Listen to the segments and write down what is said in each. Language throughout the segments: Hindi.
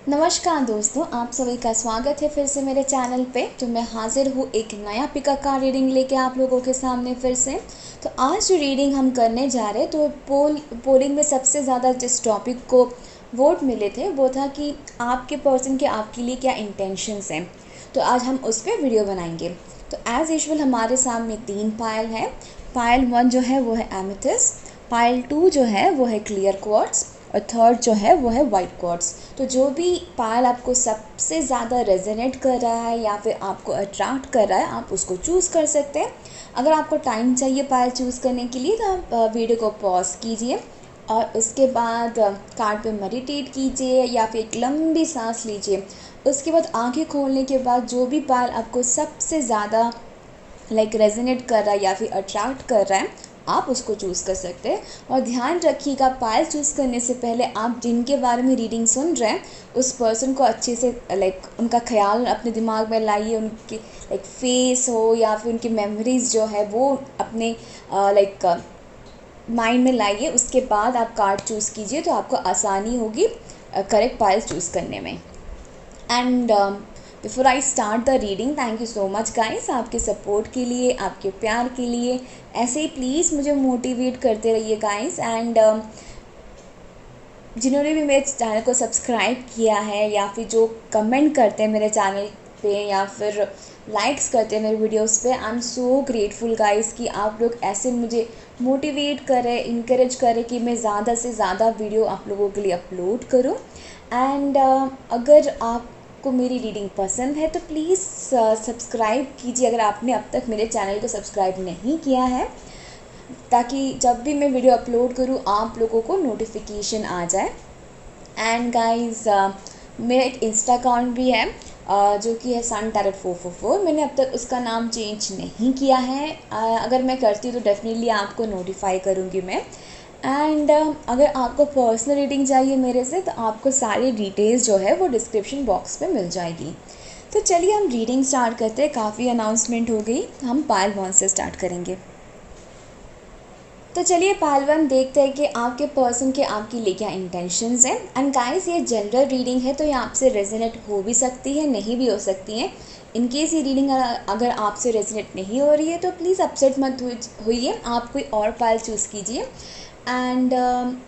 नमस्कार दोस्तों, आप सभी का स्वागत है फिर से मेरे चैनल पे। तो मैं हाजिर हूँ एक नया पिकअप का रीडिंग लेके आप लोगों के सामने फिर से। तो आज जो रीडिंग हम करने जा रहे हैं, तो पोलिंग में सबसे ज़्यादा जिस टॉपिक को वोट मिले थे वो था कि आपके पर्सन के आपके लिए क्या इंटेंशंस हैं। तो आज हम उस पर वीडियो बनाएंगे। तो एज़ यूजुअल हमारे सामने 3 पायल है। पायल 1 जो है वो है एमेथिस्ट, पायल 2 जो है वो है क्लियर क्वार्ट्ज और थर्ड जो है वो है वाइट क्वार्ट्ज। तो जो भी पायल आपको सबसे ज़्यादा रेजोनेट कर रहा है या फिर आपको अट्रैक्ट कर रहा है, आप उसको चूज़ कर सकते हैं। अगर आपको टाइम चाहिए पायल चूज़ करने के लिए तो आप वीडियो को पॉज कीजिए और उसके बाद कार्ड पे मेडिटेट कीजिए या फिर एक लंबी सांस लीजिए। उसके बाद आंखें खोलने के बाद जो भी पायल आपको सबसे ज़्यादा रेजोनेट कर रहा है या फिर अट्रैक्ट कर रहा है, आप उसको चूज़ कर सकते हैं। और ध्यान रखिएगा, पायल चूज़ करने से पहले आप जिनके बारे में रीडिंग सुन रहे हैं उस पर्सन को अच्छे से उनका ख्याल अपने दिमाग में लाइए। उनके फेस हो या फिर उनकी मेमोरीज़ जो है वो अपने माइंड में लाइए। उसके बाद आप कार्ड चूज़ कीजिए तो आपको आसानी होगी करेक्ट पायल चूज़ करने में। And before I start the reading, thank you so much guys आपके सपोर्ट के लिए, आपके प्यार के लिए। ऐसे ही प्लीज़ मुझे मोटिवेट करते रहिए गाइस। एंड जिन्होंने भी मेरे चैनल को सब्सक्राइब किया है या फिर जो कमेंट करते हैं मेरे चैनल पे या फिर लाइक्स करते हैं मेरे वीडियोस पे, I am so grateful guys कि आप लोग ऐसे मुझे मोटिवेट करें, इनकरेज करें कि मैं ज़्यादा से ज़्यादा वीडियो आप लोगों के लिए अपलोड करूं। एंड अगर आपको मेरी रीडिंग पसंद है तो प्लीज़ सब्सक्राइब कीजिए अगर आपने अब तक मेरे चैनल को सब्सक्राइब नहीं किया है, ताकि जब भी मैं वीडियो अपलोड करूँ आप लोगों को नोटिफिकेशन आ जाए। एंड गाइस मेरा एक इंस्टा अकाउंट भी है जो कि है सन टैरेट 444। मैंने अब तक उसका नाम चेंज नहीं किया है। अगर मैं करती हूँ तो डेफिनेटली आपको नोटिफाई करूँगी मैं। एंड अगर आपको पर्सनल रीडिंग चाहिए मेरे से तो आपको सारी डिटेल्स जो है वो डिस्क्रिप्शन बॉक्स में मिल जाएगी। तो चलिए हम रीडिंग स्टार्ट करते हैं। काफ़ी अनाउंसमेंट हो गई, हम पायल 1 से स्टार्ट करेंगे। तो चलिए पायल 1 देखते हैं कि आपके पर्सन के आपके लिए क्या इंटेंशंस हैं। एंड गाइस ये जनरल रीडिंग है तो ये आपसे रेजोनेट हो भी सकती है, नहीं भी हो सकती है। इन केस ये रीडिंग अगर आपसे रेजोनेट नहीं हो रही है तो प्लीज़ अपसेट मत होइए, आप कोई और पायल चूज़ कीजिए। एंड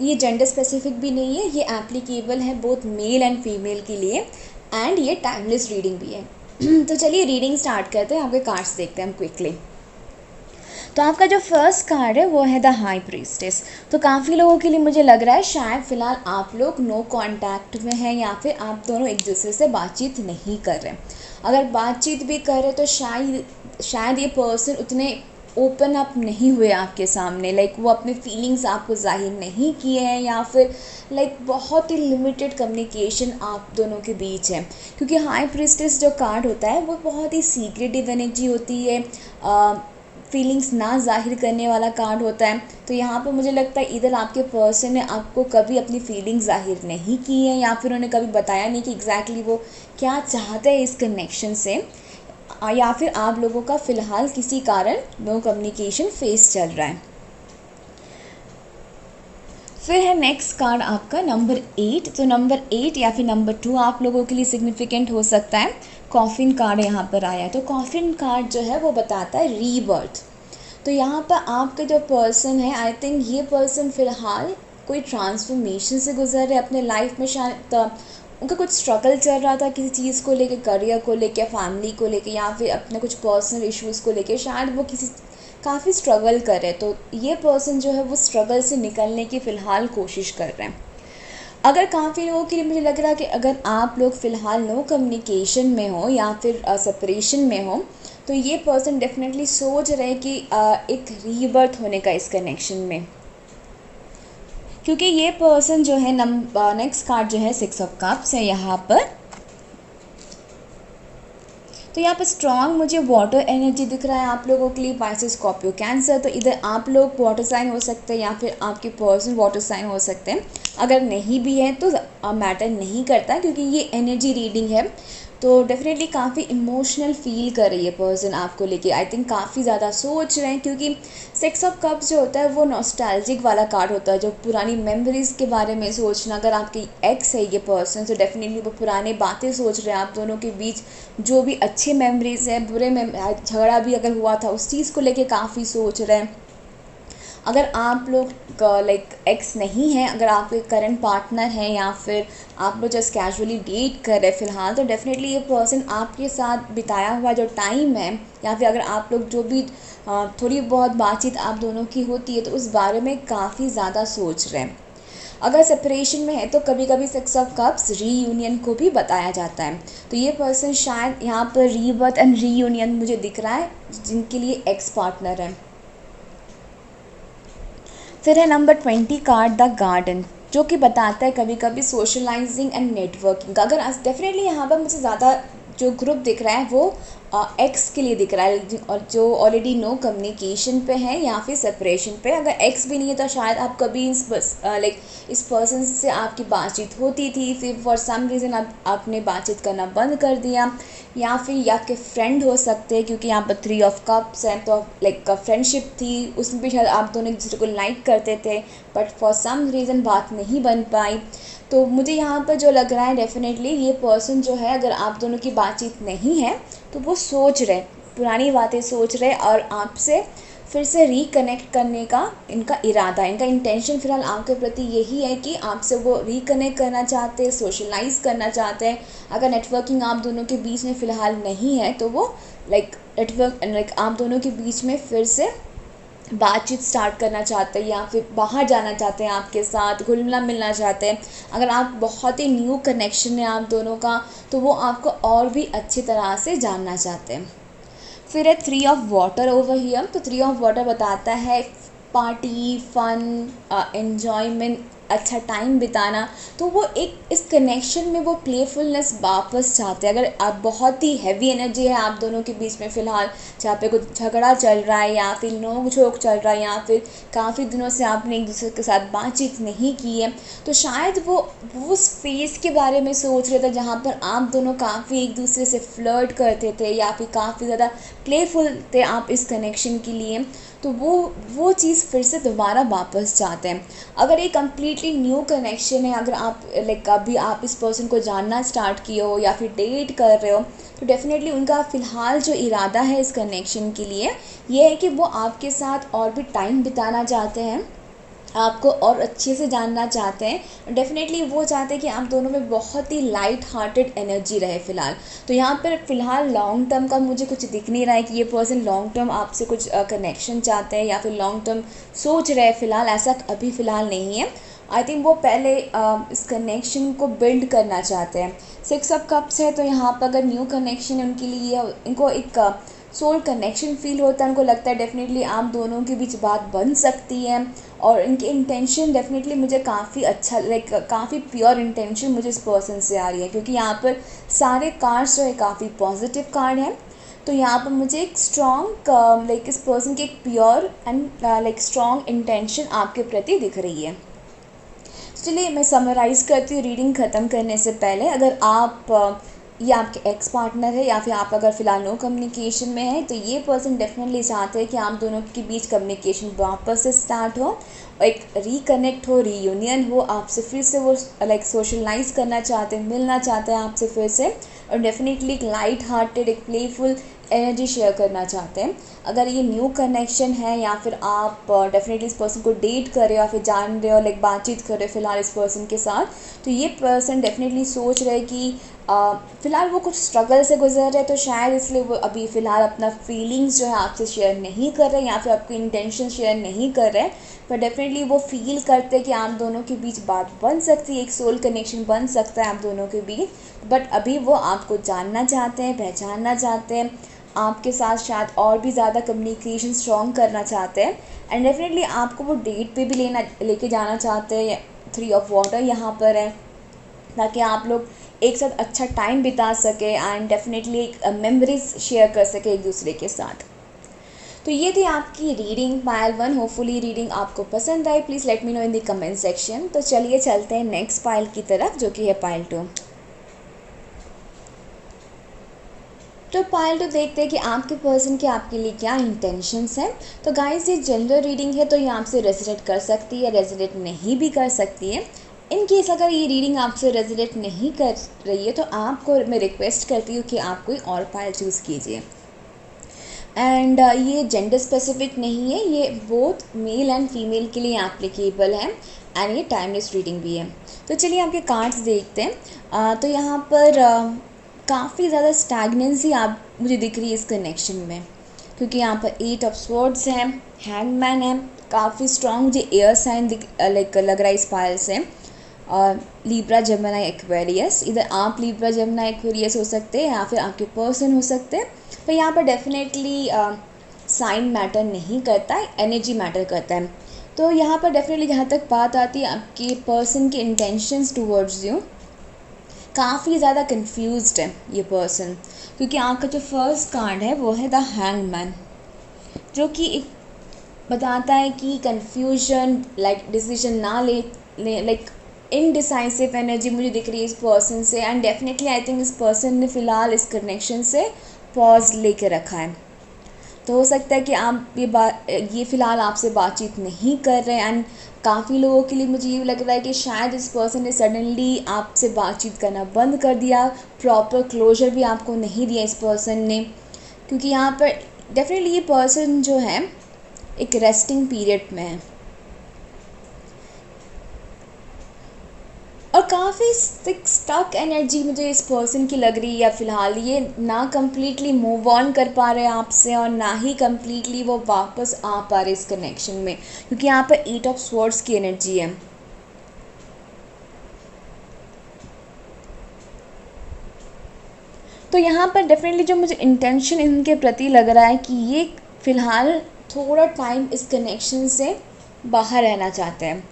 ये जेंडर स्पेसिफिक भी नहीं है, ये एप्लीकेबल है बोथ मेल एंड फीमेल के लिए। एंड ये टाइमलेस रीडिंग भी है। तो चलिए रीडिंग स्टार्ट करते हैं, आपके कार्ड्स देखते हैं हम क्विकली। तो आपका जो फर्स्ट कार्ड है वो है द हाई प्रीस्टेस। तो काफ़ी लोगों के लिए मुझे लग रहा है शायद फ़िलहाल आप लोग नो कांटेक्ट में हैं या फिर आप दोनों एक दूसरे से बातचीत नहीं कर रहे। अगर बातचीत भी कर रहे तो शायद ये पर्सन उतने ओपन अप नहीं हुए आपके सामने। वो अपने फीलिंग्स आपको जाहिर नहीं किए हैं या फिर बहुत ही लिमिटेड कम्युनिकेशन आप दोनों के बीच है। क्योंकि हाई प्रीस्टेस जो कार्ड होता है वो बहुत ही सीक्रेटिव एनर्जी होती है, फीलिंग्स ना जाहिर करने वाला कार्ड होता है। तो यहाँ पर मुझे लगता है इधर आपके पर्सन ने आपको कभी अपनी फीलिंग्स जाहिर नहीं की है या फिर उन्हें कभी बताया नहीं कि एग्जैक्टली वो क्या चाहते हैं इस कनेक्शन से, या फिर आप लोगों का फ़िलहाल किसी कारण नो कम्युनिकेशन फेस चल रहा है। फिर है नेक्स्ट कार्ड आपका नंबर 8। तो नंबर 8 या फिर नंबर 2 आप लोगों के लिए सिग्निफिकेंट हो सकता है। कॉफिन कार्ड यहाँ पर आया है। तो कॉफिन कार्ड जो है वो बताता है रीबर्थ। तो यहाँ पर आपका जो पर्सन है, आई थिंक ये पर्सन फ़िलहाल कोई ट्रांसफॉर्मेशन से गुजर रहे अपने लाइफ में। शायद उनका कुछ स्ट्रगल चल रहा था किसी चीज़ को लेके, करियर को लेके, फैमिली को लेके या फिर अपने कुछ पर्सनल इश्यूज़ को लेके। शायद वो काफ़ी स्ट्रगल कर रहे। तो ये पर्सन जो है वो स्ट्रगल से निकलने की फ़िलहाल कोशिश कर रहे हैं। अगर काफ़ी लोगों के लिए मुझे लग रहा है कि अगर आप लोग फ़िलहाल नो कम्युनिकेशन में हो या फिर सेपरेशन में हो तो ये पर्सन डेफिनेटली सोच रहे हैं कि एक रीबर्थ होने का इस कनेक्शन में। क्योंकि ये पर्सन जो है नेक्स्ट कार्ड जो है 6 ऑफ कप्स है यहाँ पर। तो यहाँ पर स्ट्रॉन्ग मुझे वाटर एनर्जी दिख रहा है आप लोगों के लिए, पाइसेस, स्कॉर्पियो, कैंसर। तो इधर आप लोग वाटर साइन हो सकते हैं या फिर आपके पर्सन वाटर साइन हो सकते हैं। अगर नहीं भी है तो मैटर नहीं करता क्योंकि ये एनर्जी रीडिंग है। तो डेफिनेटली काफ़ी इमोशनल फील कर रही है पर्सन आपको लेके। आई थिंक काफ़ी ज़्यादा सोच रहे हैं, क्योंकि सिक्स ऑफ कप्स जो होता है वो नॉस्टैल्जिक वाला कार्ड होता है, जो पुरानी मेमोरीज़ के बारे में सोचना। अगर आपकी एक्स है ये पर्सन, तो डेफिनेटली वो पुरानी बातें सोच रहे हैं, आप दोनों के बीच जो भी अच्छे मेमोरीज़ हैं, बुरे में झगड़ा भी अगर हुआ था उस चीज़ को लेके काफ़ी सोच रहे हैं। अगर आप लोग लाइक एक्स नहीं हैं, अगर आपके करंट पार्टनर हैं या फिर आप लोग जस्ट कैजुअली डेट कर रहे हैं फ़िलहाल, तो डेफिनेटली ये पर्सन आपके साथ बिताया हुआ जो टाइम है, या फिर अगर आप लोग जो भी थोड़ी बहुत बातचीत आप दोनों की होती है, तो उस बारे में काफ़ी ज़्यादा सोच रहे हैं। अगर सेपरेशन में है तो कभी कभी सिक्स ऑफ कप्स रीयूनियन को भी बताया जाता है। तो ये पर्सन शायद यहाँ पर रीबर्थ एंड रीयूनियन मुझे दिख रहा है, जिनके लिए एक्स पार्टनर है। फिर है नंबर 20 कार्ड, द गार्डन, जो कि बताता है कभी कभी सोशलाइजिंग एंड नेटवर्किंग। अगर डेफिनेटली यहाँ पर मुझे ज़्यादा जो ग्रुप दिख रहा है वो एक्स के लिए दिख रहा है, और जो ऑलरेडी नो कम्युनिकेशन पे है या फिर सेपरेशन पे। अगर एक्स भी नहीं है तो शायद आप कभी इस पर्सन से आपकी बातचीत होती थी, फिर फॉर सम रीज़न आपने बातचीत करना बंद कर दिया, या फिर ये आपके फ्रेंड हो सकते हैं, क्योंकि यहाँ पर 3 ऑफ कप्स हैं, तो लाइक फ्रेंडशिप थी, उसमें भी शायद आप दोनों एक दूसरे को लाइक करते थे, बट फॉर सम रीज़न बात नहीं बन पाई। तो मुझे यहाँ पर जो लग रहा है, डेफिनेटली ये पर्सन जो है, अगर आप दोनों की बातचीत नहीं है तो वो सोच रहे, पुरानी बातें सोच रहे, और आपसे फिर से रिकनेक्ट करने का इनका इरादा है, इनका इंटेंशन फ़िलहाल आपके प्रति यही है कि आपसे वो रिकनेक्ट करना चाहते हैं, सोशलाइज़ करना चाहते हैं। अगर नेटवर्किंग आप दोनों के बीच में फ़िलहाल नहीं है तो वो लाइक आप दोनों के बीच में फिर से बातचीत स्टार्ट करना चाहते हैं, या फिर बाहर जाना चाहते हैं, आपके साथ घुलना मिलना चाहते हैं। अगर आप बहुत ही न्यू कनेक्शन है आप दोनों का, तो वो आपको और भी अच्छी तरह से जानना चाहते हैं। फिर है 3 ऑफ वाटर ओवर हियर। तो 3 ऑफ वाटर बताता है पार्टी, फन, एन्जॉयमेंट, अच्छा टाइम बिताना। तो वो एक इस कनेक्शन में वो प्लेफुलनेस वापस चाहते हैं। अगर आप बहुत ही हैवी एनर्जी है आप दोनों के बीच में फ़िलहाल, जहाँ पे कुछ झगड़ा चल रहा है या फिर नोक झोंक चल रहा है, या फिर काफ़ी दिनों से आपने एक दूसरे के साथ बातचीत नहीं की है, तो शायद वो उस फेज़ के बारे में सोच रहे थे जहाँ पर आप दोनों काफ़ी एक दूसरे से फ्लर्ट करते थे, या फिर काफ़ी ज़्यादा प्लेफुल थे आप इस कनेक्शन के लिए। तो वो चीज़ फिर से दोबारा वापस चाहते हैं। अगर ये कम्प्लीटली न्यू कनेक्शन है, अगर आप अभी आप इस पर्सन को जानना स्टार्ट किए हो या फिर डेट कर रहे हो, तो डेफिनेटली उनका फ़िलहाल जो इरादा है इस कनेक्शन के लिए ये है कि वो आपके साथ और भी टाइम बिताना चाहते हैं, आपको और अच्छे से जानना चाहते हैं। डेफिनेटली वो चाहते हैं कि आप दोनों में बहुत ही लाइट हार्टेड एनर्जी रहे फ़िलहाल। तो यहाँ पर फ़िलहाल लॉन्ग टर्म का मुझे कुछ दिख नहीं रहा है कि ये पर्सन लॉन्ग टर्म आपसे कुछ कनेक्शन चाहते हैं या फिर लॉन्ग टर्म सोच रहे हैं फ़िलहाल, ऐसा अभी फ़िलहाल नहीं है। आई थिंक वो पहले इस कनेक्शन को बिल्ड करना चाहते हैं। 6 ऑफ कप्स है, तो यहाँ पर अगर न्यू कनेक्शन है उनके लिए, इनको एक सोल कनेक्शन फील होता है, उनको लगता है डेफिनेटली आप दोनों के बीच बात बन सकती है, और इनकी इंटेंशन डेफिनेटली मुझे काफ़ी अच्छा काफ़ी प्योर इंटेंशन मुझे इस पर्सन से आ रही है, क्योंकि यहाँ पर सारे कार्ड्स जो है काफ़ी पॉजिटिव कार्ड हैं। तो यहाँ पर मुझे एक स्ट्रॉन्ग इस पर्सन की एक प्योर एंड स्ट्रॉन्ग इंटेंशन आपके प्रति दिख रही है। चलिए मैं समराइज़ करती हूँ रीडिंग ख़त्म करने से पहले। अगर आप ये आपके एक्स पार्टनर है या फिर आप अगर फ़िलहाल नो कम्युनिकेशन में है, तो ये पर्सन डेफिनेटली चाहते हैं कि आप दोनों के बीच कम्युनिकेशन वापस से स्टार्ट हो, और एक रिकनेक्ट हो, रीयूनियन हो, आपसे फिर से वो सोशलाइज़ करना चाहते हैं, मिलना चाहते हैं आपसे फिर से, और डेफिनेटली एक लाइट हार्टेड, एक प्लेफुल एनर्जी शेयर करना चाहते हैं। अगर ये न्यू कनेक्शन है या फिर आप डेफिनेटली इस पर्सन को डेट कर रहे हो या फिर जान रहे हो, बातचीत कर रहे हो फ़िलहाल इस पर्सन के साथ, तो ये पर्सन डेफिनेटली सोच रहे कि फ़िलहाल वो कुछ स्ट्रगल से गुजर रहे, तो शायद इसलिए वो अभी फ़िलहाल अपना फीलिंग्स जो है आपसे शेयर नहीं कर रहे, या फिर आपकी इंटेंशन शेयर नहीं कर रहे, पर डेफिनेटली वो फील करते हैं कि आप दोनों के बीच बात बन सकती है, एक सोल कनेक्शन बन सकता है आप दोनों के बीच। बट अभी वो आपको जानना चाहते हैं, पहचानना चाहते हैं, आपके साथ शायद और भी ज़्यादा कम्युनिकेशन स्ट्रॉन्ग करना चाहते हैं, एंड डेफिनेटली आपको वो डेट पे भी लेके जाना चाहते हैं। 3 ऑफ वाटर यहाँ पर है, ताकि आप लोग एक साथ अच्छा टाइम बिता सके एंड डेफिनेटली एक मेमोरीज शेयर कर सके एक दूसरे के साथ। तो ये थी आपकी रीडिंग पाइल 1। होपफुली रीडिंग आपको पसंद आई। Please let me know in the comment section. तो चलिए चलते हैं नेक्स्ट पाइल की तरफ, जो कि है पाइल 2। तो पायल तो देखते हैं कि आपके पर्सन के आपके लिए क्या इंटेंशंस हैं। तो गाइस ये जनरल रीडिंग है, तो ये आपसे रेजोनेट कर सकती है, रेजोनेट नहीं भी कर सकती है। इन केस अगर ये रीडिंग आपसे रेजोनेट नहीं कर रही है तो आपको मैं रिक्वेस्ट करती हूँ कि आप कोई और पायल चूज़ कीजिए। एंड ये जेंडर स्पेसिफिक नहीं है, ये बोथ मेल एंड फीमेल के लिए एप्लीकेबल है एंड ये टाइमलेस रीडिंग भी है। तो चलिए आपके कार्ड्स देखते हैं। तो यहाँ पर काफ़ी ज़्यादा स्टैगनेंसी आप मुझे दिख रही है इस कनेक्शन में, क्योंकि यहाँ पर 8 ऑफ स्वॉर्ड्स है, हैंगमैन है, काफ़ी स्ट्रॉन्ग मुझे एयर साइन लाइक लग रहा है इस पायल से। और लिब्रा जेमिनी एक्वेरियस, इधर आप लिब्रा जेमिनी एक्वेरियस हो सकते हैं या फिर आपके पर्सन हो सकते हैं। पर यहाँ पर डेफिनेटली साइन मैटर नहीं करता है, एनर्जी मैटर करता है। तो यहाँ पर डेफिनेटली जहाँ तक बात आती है आपके पर्सन के इंटेंशंस टूवर्ड्स यू, काफ़ी ज़्यादा कंफ्यूज्ड है ये पर्सन, क्योंकि आपका जो फर्स्ट कार्ड है वो है द हैंगमैन, जो कि एक बताता है कि कन्फ्यूजन, लाइक डिसीजन ना ले लाइक इनडिसाइसिव एनर्जी मुझे दिख रही है इस पर्सन से। एंड डेफिनेटली आई थिंक इस पर्सन ने फ़िलहाल इस कनेक्शन से पॉज लेके रखा है। तो हो सकता है कि आप ये फ़िलहाल आपसे बातचीत नहीं कर रहे हैं। एंड काफ़ी लोगों के लिए मुझे ये लग रहा है कि शायद इस पर्सन ने सडनली आपसे बातचीत करना बंद कर दिया, प्रॉपर क्लोजर भी आपको नहीं दिया इस पर्सन ने, क्योंकि यहाँ पर डेफिनेटली ये पर्सन जो है एक रेस्टिंग पीरियड में है और काफ़ी स्टक एनर्जी मुझे इस पर्सन की लग रही है। या फिलहाल ये ना कम्प्लीटली मूव ऑन कर पा रहे हैं आपसे और ना ही कम्प्लीटली वो वापस आ पा रहे इस कनेक्शन में, क्योंकि यहाँ पर 8 ऑफ स्वॉर्ड्स की एनर्जी है। तो यहाँ पर डेफिनेटली जो मुझे इंटेंशन इनके प्रति लग रहा है कि ये फ़िलहाल थोड़ा टाइम इस कनेक्शन से बाहर रहना चाहते हैं।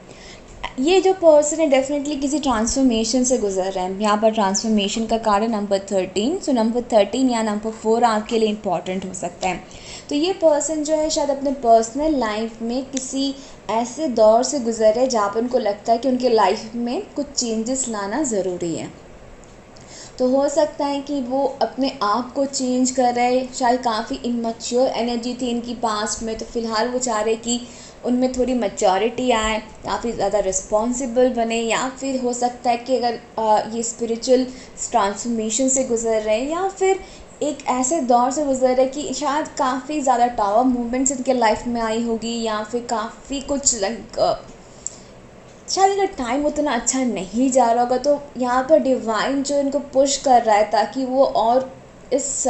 ये जो पर्सन है डेफिनेटली किसी ट्रांसफॉर्मेशन से गुजर रहे हैं। यहाँ पर ट्रांसफॉर्मेशन का कार्ड है नंबर 13। सो नंबर 13 या नंबर 4 आपके लिए इम्पॉर्टेंट हो सकता है। तो ये पर्सन जो है शायद अपने पर्सनल लाइफ में किसी ऐसे दौर से गुजर रहे हैं जहाँ पर उनको लगता है कि उनके लाइफ में कुछ चेंजेस लाना ज़रूरी है। तो हो सकता है कि वो अपने आप को चेंज कर रहे, शायद काफ़ी इमैच्योर एनर्जी थी इनकी पास्ट में, तो फ़िलहाल वो चाह रहे कि उनमें थोड़ी मैच्योरिटी आए, काफ़ी ज़्यादा रिस्पॉन्सिबल बने। या फिर हो सकता है कि अगर ये स्पिरिचुअल ट्रांसफॉर्मेशन से गुजर रहे हैं या फिर एक ऐसे दौर से गुजर रहे कि शायद काफ़ी ज़्यादा टावर मूवमेंट्स इनके लाइफ में आई होगी, या फिर काफ़ी कुछ शायद अगर टाइम उतना अच्छा नहीं जा रहा होगा। तो यहाँ पर डिवाइन जो इनको पुश कर रहा है ताकि वो और इस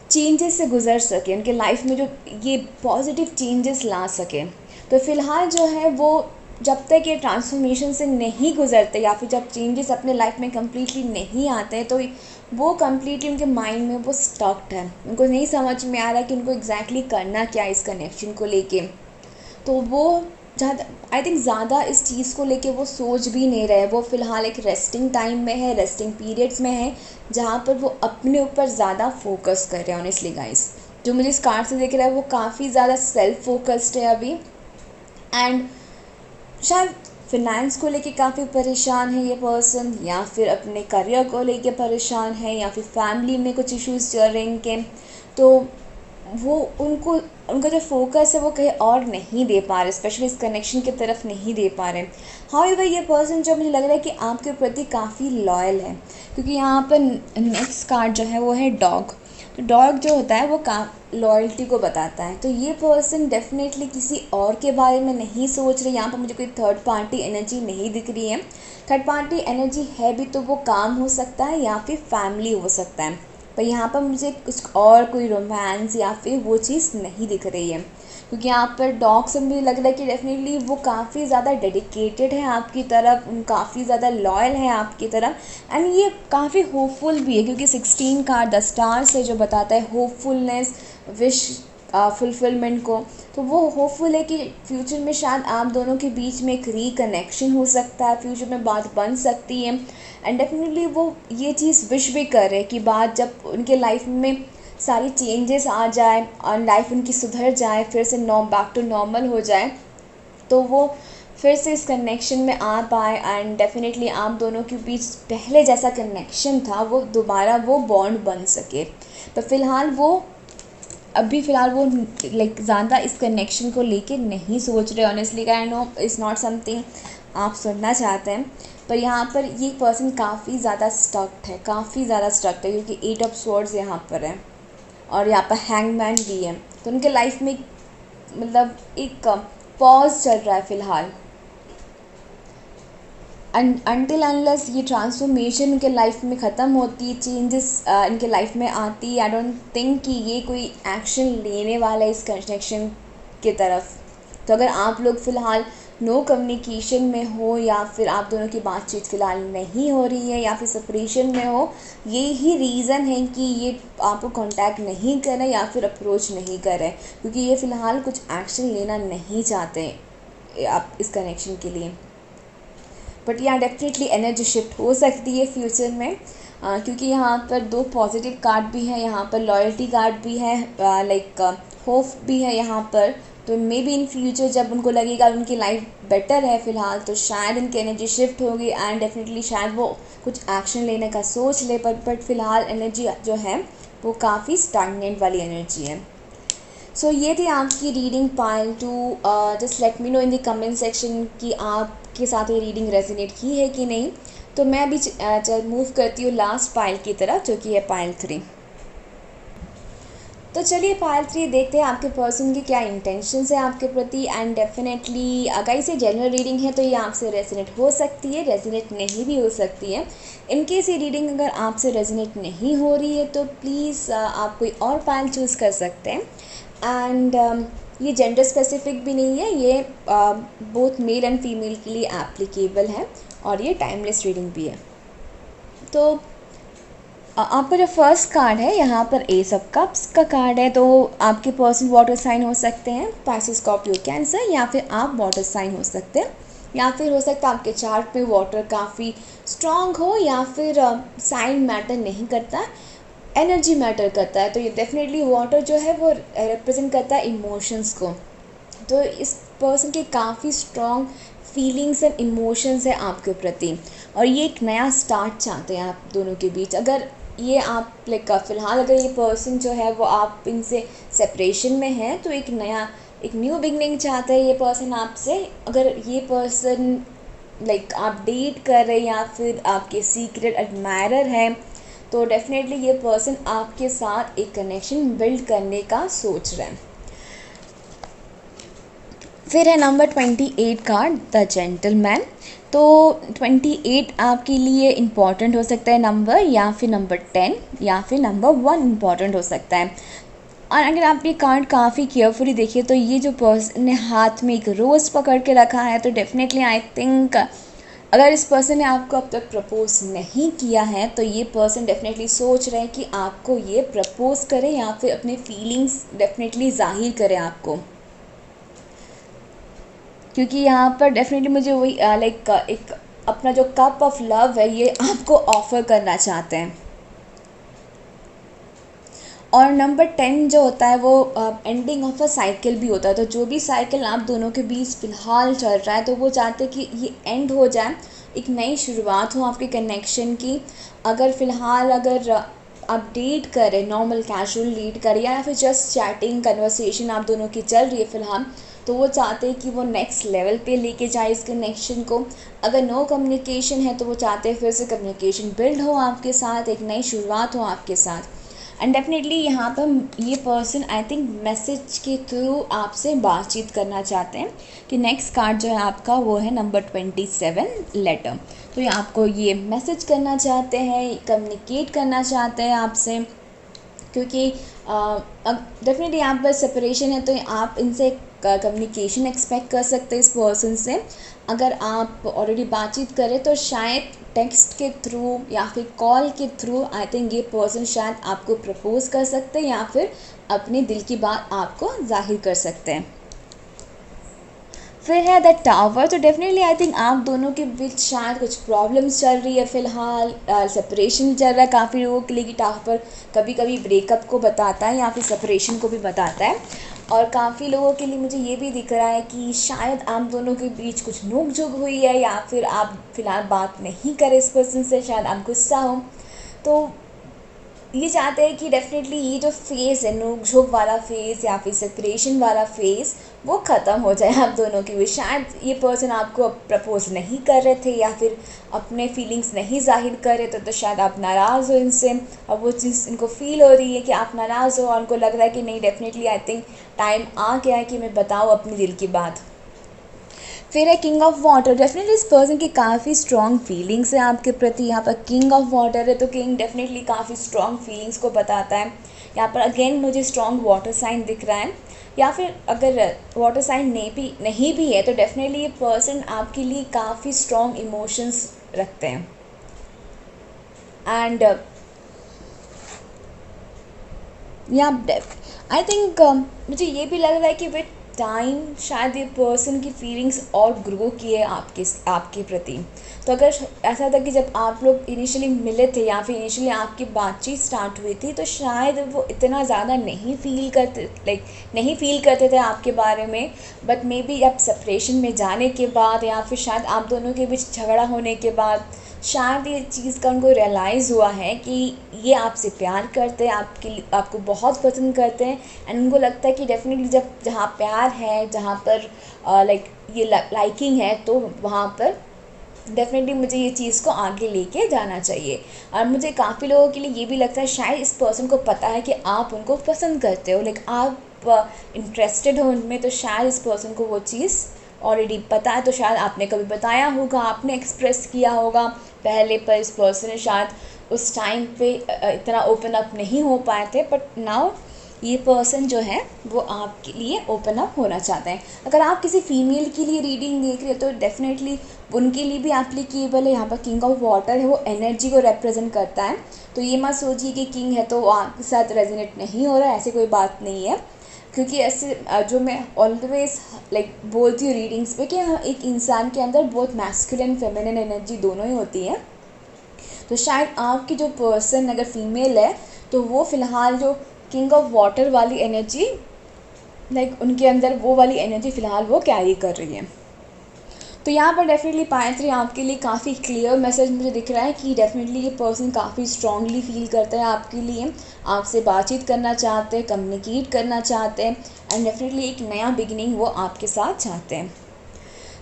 चेंजेस से गुज़र सके, उनके लाइफ में जो ये पॉजिटिव चेंजेस ला सके। तो फ़िलहाल जो है वो जब तक ये ट्रांसफॉर्मेशन से नहीं गुज़रते या फिर जब चेंजेस अपने लाइफ में कम्प्लीटली नहीं आते तो वो कम्प्लीटली उनके माइंड में वो स्टक्ड है, उनको नहीं समझ में आ रहा कि उनको एग्जैक्टली करना क्या है इस कनेक्शन को लेके। तो वो ज़्यादा आई थिंक ज़्यादा इस चीज़ को लेके वो सोच भी नहीं रहे। वो फ़िलहाल एक रेस्टिंग टाइम में है, रेस्टिंग पीरियड्स में है, जहाँ पर वो अपने ऊपर ज़्यादा फोकस कर रहे हैं। ऑनेस्टली गाइस, जो मुझे इस कार्ड से दिख रहा है वो काफ़ी ज़्यादा सेल्फ फोकस्ड है अभी। एंड शायद फिनेंस को लेके काफ़ी परेशान है ये पर्सन, या फिर अपने करियर को लेके परेशान है, या फिर फैमिली में कुछ इश्यूज़ चल रहे हैं इनके। तो वो उनका जो फोकस है वो कहीं और नहीं दे पा रहे, स्पेशली इस कनेक्शन की तरफ नहीं दे पा रहे। हाउएवर ये पर्सन जो मुझे लग रहा है कि आपके प्रति काफ़ी लॉयल है, क्योंकि यहाँ पर नेक्स्ट कार्ड जो है वो है डॉग। तो डॉग जो होता है वो लॉयल्टी को बताता है। तो ये पर्सन डेफिनेटली किसी और के बारे में नहीं सोच रहे। यहाँ पर मुझे कोई थर्ड पार्टी एनर्जी नहीं दिख रही है। थर्ड पार्टी एनर्जी है भी तो वो काम हो सकता है या फिर फैमिली हो सकता है, पर यहाँ पर मुझे कुछ और कोई रोमांस या फिर वो चीज़ नहीं दिख रही है, क्योंकि यहाँ पर डॉग से मुझे लग रहा है कि डेफिनेटली वो काफ़ी ज़्यादा डेडिकेटेड है आपकी तरफ, काफ़ी ज़्यादा लॉयल है आपकी तरफ। एंड ये काफ़ी होपफुल भी है, क्योंकि 16 कार्ड द स्टार से जो बताता है होपफुलनेस, विश फुलफिलमेंट को। तो वो होपफुल है कि फ्यूचर में शायद आप दोनों के बीच में एक रिकनेक्शन हो सकता है, फ्यूचर में बात बन सकती है। एंड डेफिनेटली वो ये चीज़ विश भी कर रहे हैं कि बात जब उनके लाइफ में सारी चेंजेस आ जाए और लाइफ उनकी सुधर जाए, फिर से बैक टू नॉर्मल हो जाए, तो वो फिर से इस कनेक्शन में आ पाए एंड डेफिनेटली आप दोनों के बीच पहले जैसा कनेक्शन था वो दोबारा वो बॉन्ड बन सके। पर फ़िलहाल वो लाइक ज़्यादा इस कनेक्शन को लेके नहीं सोच रहे। Honestly I know is not something आप सुनना चाहते हैं, पर यहाँ पर ये पर्सन काफ़ी ज़्यादा स्टक्ड है, काफ़ी ज़्यादा स्टक्ड है, क्योंकि 8 ऑफ स्वॉर्ड्स यहाँ पर है और यहाँ पर हैंगमैन भी है। तो उनके लाइफ में मतलब एक पॉज चल रहा है फ़िलहाल। अनटिल अनलेस ये ट्रांसफॉर्मेशन इनके लाइफ में ख़त्म होती, चेंजेस इनके लाइफ में आती, आई डोंट थिंक कि ये कोई एक्शन लेने वाला है इस कनेक्शन के तरफ। तो अगर आप लोग फ़िलहाल नो कम्युनिकेशन में हो या फिर आप दोनों की बातचीत फ़िलहाल नहीं हो रही है या फिर सेपरेशन में हो, ये ही रीज़न है कि ये आपको कांटेक्ट नहीं कर रहे या फिर अप्रोच नहीं कर रहे, क्योंकि ये फ़िलहाल कुछ एक्शन लेना नहीं चाहते आप इस कनेक्शन के लिए। बट यहाँ डेफिनेटली एनर्जी शिफ्ट हो सकती है फ्यूचर में, क्योंकि यहाँ पर 2 पॉजिटिव कार्ड भी हैं, यहाँ पर लॉयल्टी कार्ड भी है, लाइक होप भी है यहाँ पर। तो मे बी इन फ्यूचर जब उनको लगेगा उनकी लाइफ बेटर है फ़िलहाल, तो शायद इनकी एनर्जी शिफ्ट होगी एंड डेफिनेटली शायद वो कुछ एक्शन लेने का सोच ले। बट फ़िलहाल एनर्जी जो है वो काफ़ी स्टैग्नेंट वाली एनर्जी है। सो ये थी आपकी reading pile 2। Just let me know in the comment section कि आपके साथ ये रीडिंग रेजोनेट की है कि नहीं। तो मैं अभी मूव करती हूँ लास्ट पाइल की तरफ, जो कि है पाइल 3। तो चलिए पाइल 3 देखते हैं आपके पर्सन की क्या इंटेंशंस है आपके प्रति। एंड डेफिनेटली अगर इसे जनरल रीडिंग है तो ये आपसे रेजोनेट हो सकती है, रेजोनेट नहीं भी हो सकती है। इनकेस ये रीडिंग अगर आपसे रेजोनेट नहीं हो रही है तो प्लीज़ आप कोई और पाइल चूज़ कर सकते हैं। एंड ये जेंडर स्पेसिफिक भी नहीं है, ये बोथ मेल एंड फीमेल के लिए एप्लीकेबल है और ये टाइमलेस रीडिंग भी है। तो आपका जो फर्स्ट कार्ड है यहाँ पर एस ऑफ कप्स का कार्ड है। तो आपके पर्सन वाटर साइन हो सकते हैं, पाइसेस, स्कॉर्पियो, कैंसर, या फिर आप वाटर साइन हो सकते हैं, या फिर हो सकता है आपके चार्ट पे वाटर काफ़ी स्ट्रॉन्ग हो, या फिर साइन मैटर नहीं करता, एनर्जी मैटर करता है। तो ये डेफिनेटली वाटर जो है वो रिप्रेजेंट करता है इमोशंस को। तो इस पर्सन के काफ़ी स्ट्रॉन्ग फीलिंग्स एंड इमोशंस है आपके प्रति, और ये एक नया स्टार्ट चाहते हैं आप दोनों के बीच। अगर ये आप लाइक फ़िलहाल अगर ये पर्सन जो है वो आप इनसे सेपरेशन में है तो एक न्यू बिगनिंग चाहता है ये पर्सन आपसे। अगर ये पर्सन लाइक आप डेट कर रहे हैं या फिर आपके सीक्रेट एडमायरर हैं, तो डेफिनेटली ये पर्सन आपके साथ एक कनेक्शन बिल्ड करने का सोच रहे हैं। फिर है नंबर 28 कार्ड, द जेंटलमैन। तो 28 आपके लिए इम्पॉर्टेंट हो सकता है नंबर, या फिर नंबर 10 या फिर नंबर 1 इम्पॉर्टेंट हो सकता है। और अगर आप ये कार्ड काफ़ी केयरफुली देखिए तो ये जो पर्सन ने हाथ में एक रोज़ पकड़ के रखा है, तो डेफिनेटली आई थिंक अगर इस पर्सन ने आपको अब तक प्रपोज़ नहीं किया है तो ये पर्सन डेफिनेटली सोच रहे हैं कि आपको ये प्रपोज़ करें या फिर अपने फीलिंग्स डेफिनेटली ज़ाहिर करें आपको। क्योंकि यहाँ पर डेफिनेटली मुझे वही लाइक एक अपना जो कप ऑफ लव है ये आपको ऑफ़र करना चाहते हैं। और नंबर 10 जो होता है वो एंडिंग ऑफ अ साइकिल भी होता है। तो जो भी साइकिल आप दोनों के बीच फ़िलहाल चल रहा है तो वो चाहते हैं कि ये एंड हो जाए, एक नई शुरुआत हो आपके कनेक्शन की। अगर फ़िलहाल आप डेट करें, नॉर्मल कैजुअल डेट करें या फिर जस्ट चैटिंग कन्वर्सेशन आप दोनों की चल रही है फ़िलहाल, तो वो चाहते हैं कि वो नेक्स्ट लेवल पे लेके जाए इस कनेक्शन को। अगर नो कम्युनिकेशन है तो वो चाहते हैं फिर से कम्युनिकेशन बिल्ड हो आपके साथ, एक नई शुरुआत हो आपके साथ। एंड डेफिनेटली यहाँ पर ये पर्सन आई थिंक मैसेज के थ्रू आपसे बातचीत करना चाहते हैं। कि नेक्स्ट कार्ड जो है आपका वो है नंबर 27, लेटर। तो ये आपको ये मैसेज करना चाहते हैं, कम्युनिकेट करना चाहते हैं आपसे, क्योंकि डेफिनेटली यहाँ पर सेपरेशन है तो आप इनसे कम्युनिकेशन एक्सपेक्ट कर सकते हैं इस पर्सन से। अगर आप ऑलरेडी बातचीत करें तो शायद टेक्स्ट के थ्रू या फिर कॉल के थ्रू आई थिंक ये पर्सन शायद आपको प्रपोज़ कर सकते हैं या फिर अपने दिल की बात आपको जाहिर कर सकते हैं। फिर है द टावर। तो डेफिनेटली आई थिंक आप दोनों के बीच शायद कुछ प्रॉब्लम्स चल रही है फ़िलहाल, सेपरेशन चल रहा है काफ़ी लोगों के लिए। कि टावर कभी कभी ब्रेकअप को बताता है या फिर सेपरेशन को भी बताता है। और काफ़ी लोगों के लिए मुझे ये भी दिख रहा है कि शायद आप दोनों के बीच कुछ नोक झोंक हुई है, या फिर आप फ़िलहाल बात नहीं करें इस पर्सन से, शायद आप गुस्सा हो। तो ये चाहते हैं कि डेफ़िनेटली ये जो फ़ेज़ है, नोक झोंक वाला फ़ेज़ या फिर सेपरेशन वाला फ़ेज़, वो ख़त्म हो जाए आप दोनों के बीच। शायद ये पर्सन आपको अब प्रपोज़ नहीं कर रहे थे, या फिर अपने फीलिंग्स नहीं ज़ाहिर कर रहे थे, तो शायद आप नाराज़ हो इनसे। अब वो चीज़ इनको फ़ील हो रही है कि आप नाराज़ हो, और उनको लग रहा है कि नहीं, डेफ़िनेटली आई थिंक टाइम आ गया है कि मैं बताऊँ अपने दिल की बात। फिर है किंग ऑफ वाटर। डेफिनेटली इस पर्सन की काफ़ी स्ट्रॉन्ग फीलिंग्स है आपके प्रति। यहाँ पर किंग ऑफ वाटर है, तो किंग डेफिनेटली काफ़ी स्ट्रॉन्ग फीलिंग्स को बताता है। यहाँ पर अगेन मुझे स्ट्रॉन्ग वाटर साइन दिख रहा है, या फिर अगर वाटर साइन नहीं भी है तो डेफिनेटली ये पर्सन आपके लिए काफ़ी स्ट्रॉन्ग इमोशंस रखते हैं। एंड या आई थिंक मुझे ये भी लग रहा है कि विद टाइम शायद ये पर्सन की फीलिंग्स और ग्रो किए आपके प्रति। तो अगर ऐसा था कि जब आप लोग इनिशियली मिले थे या फिर इनिशियली आपकी बातचीत स्टार्ट हुई थी, तो शायद वो इतना ज़्यादा नहीं फील करते थे आपके बारे में। बट मे बी अब सेपरेशन में जाने के बाद, या फिर शायद आप दोनों के बीच झगड़ा होने के बाद, शायद ये चीज़ का उनको रियलाइज़ हुआ है कि ये आपसे प्यार करते हैं, आपको बहुत पसंद करते हैं। एंड उनको लगता है कि डेफिनेटली जहाँ प्यार है, जहाँ पर ये लाइकिंग है, तो वहाँ पर डेफिनेटली मुझे ये चीज़ को आगे लेके जाना चाहिए। और मुझे काफ़ी लोगों के लिए ये भी लगता है शायद इस पर्सन को पता है कि आप उनको पसंद करते हो, आप इंटरेस्टेड हो उनमें, तो शायद इस पर्सन को वो चीज़ ऑलरेडी पता है। तो शायद आपने कभी बताया होगा, आपने एक्सप्रेस किया होगा पहले, पर इस पर्सन ने शायद उस टाइम पे इतना ओपन अप नहीं हो पाए थे। बट नाउ ये पर्सन जो है वो आपके लिए ओपन अप होना चाहते हैं। अगर आप किसी फीमेल के लिए रीडिंग देख रहे हो तो डेफिनेटली उनके लिए भी एप्लीकेबल है। यहाँ पर किंग ऑफ वाटर है, वो एनर्जी को रिप्रेजेंट करता है। तो ये मत सोचिए कि किंग है तो वो आपके साथ रेजोनेट नहीं हो रहा है, ऐसी कोई बात नहीं है। क्योंकि ऐसे जो मैं ऑलवेज बोलती हूँ रीडिंग्स पे कि एक इंसान के अंदर बहुत मैस्कुलिन फेमिनिन एनर्जी दोनों ही होती है। तो शायद आपकी जो पर्सन अगर फीमेल है तो वो फ़िलहाल जो किंग ऑफ वाटर वाली एनर्जी उनके अंदर वो वाली एनर्जी फ़िलहाल वो कैरी कर रही है। तो यहाँ पर डेफिनेटली पायल 3 आपके लिए काफ़ी क्लियर मैसेज मुझे दिख रहा है कि डेफिनेटली ये पर्सन काफ़ी स्ट्रांगली फील करता है आपके लिए, आपसे बातचीत करना चाहते हैं, कम्युनिकेट करना चाहते हैं, एंड डेफिनेटली एक नया बिगिनिंग वो आपके साथ चाहते हैं।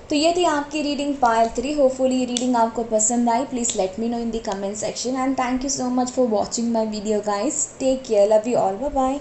तो ये थी आपकी रीडिंग पायल 3। होपफुली ये रीडिंग आपको पसंद आई। Please let me know in the comment section, and thank you so much for watching my video guys. Take care, love you all, bye bye.